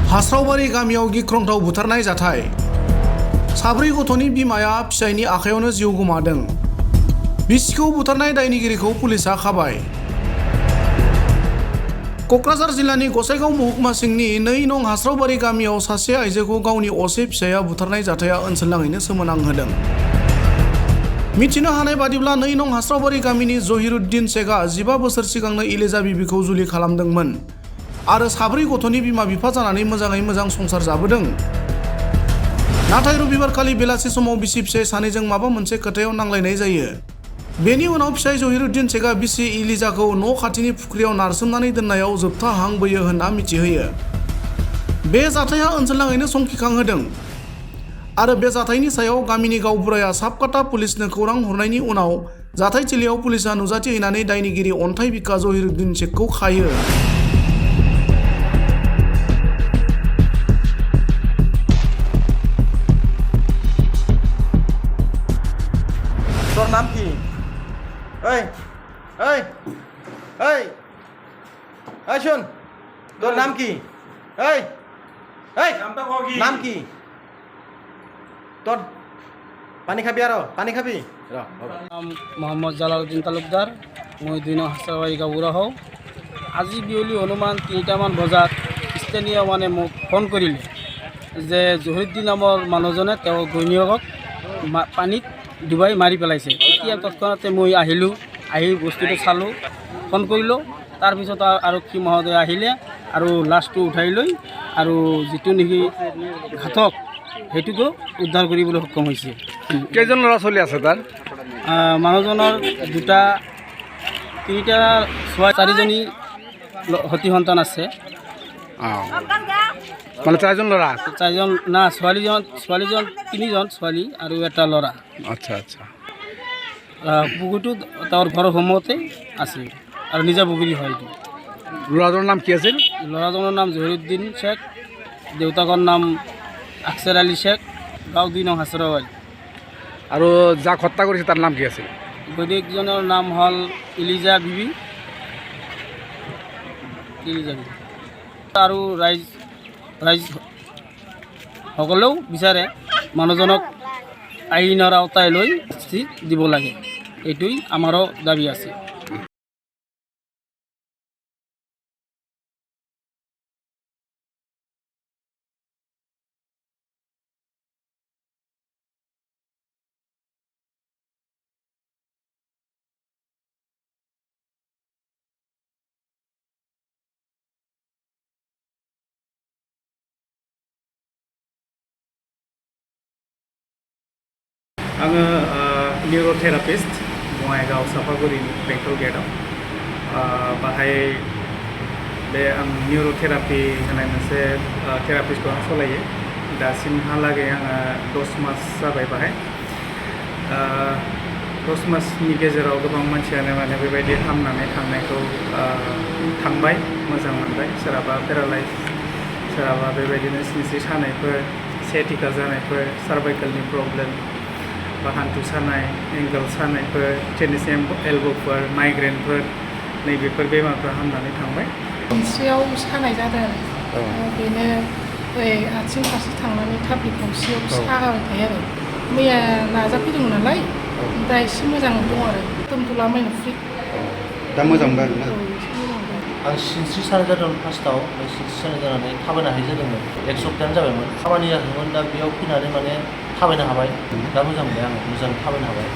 हास्रावबारि गामियाव गिख्रंथाव बुथारनाय जाथाय। साब्रै गथ'नि बिमाया फिसायनि आखायावनो जिउ गोमादों। बिसिखौ बुथारनाय दायनिगिरिखौ पुलिसा खाबाय। क'क्राझार जिल्लानि गसाइगाव महकुमा सिंनि 2 नं हास्रावबारि गामियाव सासे आइजोखौ गावनि असे फिसाया बुथारनाय जाथाया ओनसोलनाङैनो सोमोनांहोदों। मिथिनो हानाय बादिब्ला 2 नं हास्रावबारि गामिनि जहिरुद्दिन शेखआ 15 बोसोर सिगांनो इलिजा बिबिखौ जुलि खालामदोंमोन आरो 4 गथ'नि बिमा बिफा जानानै मोजाङै मोजां संसार जाबोदों। नाथाय रबिबारखालि बेलासि समाव बिसि फिसाय सानैजों माबा मोनसे खोथायाव नांलायनाय जायो। बेनि उनाव फिसाय जहिरुद्दिन शेखआ बिसि इलिजाखौ न' खाथिनि फुख्रियाव नारसोमनानै दोननायाव जोबथा हां बोयो होनना मिथिहोयो। बे जाथाया ओनसोलनाङैनो संखिखांहोदों आरो बे जाथायनि सायाव गामिनि गावबुराया साबकाटा पुलिसनो खौरां हरनायनि उनाव जाथायथिलियाव पुलिसा नुजाथिहैनानै दायनिगिरि अन्थाइ बिखा जहिरुद्दिन शेखखौ खायो। তোর নাম কি? এই এই এই এই শুন, তোর নাম কি? এই এই নাম কি তোর? পানি খাবি আরো পানি খাবি? নাম মোহাম্মদ জালালউদ্দিন তালুকদার। মই 2 নং হাস্ৰাবাৰী গাঁওবুঢ়া হওঁ। আজি বিয়লি অনুমান 3টামান বজাত স্থানীয় মোক ফোন কৰিলে যে জহিৰুদ্দিন নামৰ মানুহজনে তেওঁৰ ঘৈণীয়েকক পানীত ডুবাই মাৰি পেলাইছে। এতিয়া তৎক্ষণাতে মই আহিলোঁ, আহি বস্তুটো চালোঁ, ফোন কৰিলোঁ। তাৰপিছত আৰক্ষী মহোদয় আহিলে আৰু লাছটো উঠাই লৈ আৰু যিটো নেকি ঘাতক সেইটোকো উদ্ধাৰ কৰিবলৈ সক্ষম হৈছে। কেইজন ল'ৰা ছোৱালী আছে তাৰ? মানুহজনৰ 2টা 3টা 4জনী সতি সন্তান আছে। মানে 4জন ল'ৰা? 4জন না, ছোৱালীজন 3জন ছোৱালী আৰু এটা ল'ৰা। আচ্ছা আচ্ছা। পুখুৰীটো তেওঁৰ ঘৰৰ সন্মুখতে আছে আৰু নিজা পুখুৰী হয় এইটো। ল'ৰাজনৰ নাম কি আছিল? ল'ৰাজনৰ নাম জহিৰুদ্দিন শেখ, দেউতাকৰ নাম আকছাৰ আলী শেখ, গাঁও 2 নং হাস্ৰাবাৰী। আৰু যাক হত্যা কৰিছে তাৰ নাম কি আছিল? ঘৈণীয়েকজনৰ নাম হ'ল ইলিজা বিবি। আৰু ৰাইজসকলেও বিচাৰে মানুহজনক আইনৰ আওতায় লৈ শাস্তি দিব লাগে, এইটোই আমাৰো দাবী আছে। आङो निउर'थेरापिस्ट बङाइगाव सापागुरि बेंटल गेटआव बाहाय बे आं निउर'थेरापि होनाय मोनसे थेरापिस्टखौ आं सालायो। दासिमहालागै आङो 10 मास जाबाय बाहाय। 10 मासनि गेजेराव गोबां मानसियानो बेबायदि हामनानै थांनायखौ थांबाय, मोजां मोनबाय। सोरहाबा पेरालाइज, सोरहाबा बेबायदिनो सिनस्रि सानायफोर, सियाटिका जानायफोर, सार्भाइकेलनि प्रब्लेम बा हान्थु सानाय, एंगल सानायफोर, टेनिस एल्ब'फोर, माइग्रेनफोर, नैबेफोर बेमारफ्रा हामनानै थांबाय। सिनस्रियाव सानाय जादों आरो बेनो आथिं फारसे थांनानै थाफ्लि खावसेयाव सागाबाय थायो आरो। मैया नाजाफैदोंमोन नालाय, दा एसे मोजां दं आरो दोनथ'ला माइना फ्रि। दा मोजां मोनबाय आरोना? आं सिनस्रि सानाय जादोंमोन फार्स्टआव, सिनस्रि सानाय जानानै थाबायनो हायि जादोंमोन। 1 सप्तायानो जाबायमोन। खामानि जादोंमोन, दा बेयाव फैनानै थाबायनो हाबाय। दा मोजां मोनबाय, आं मोजां थाबायनो हाबाय।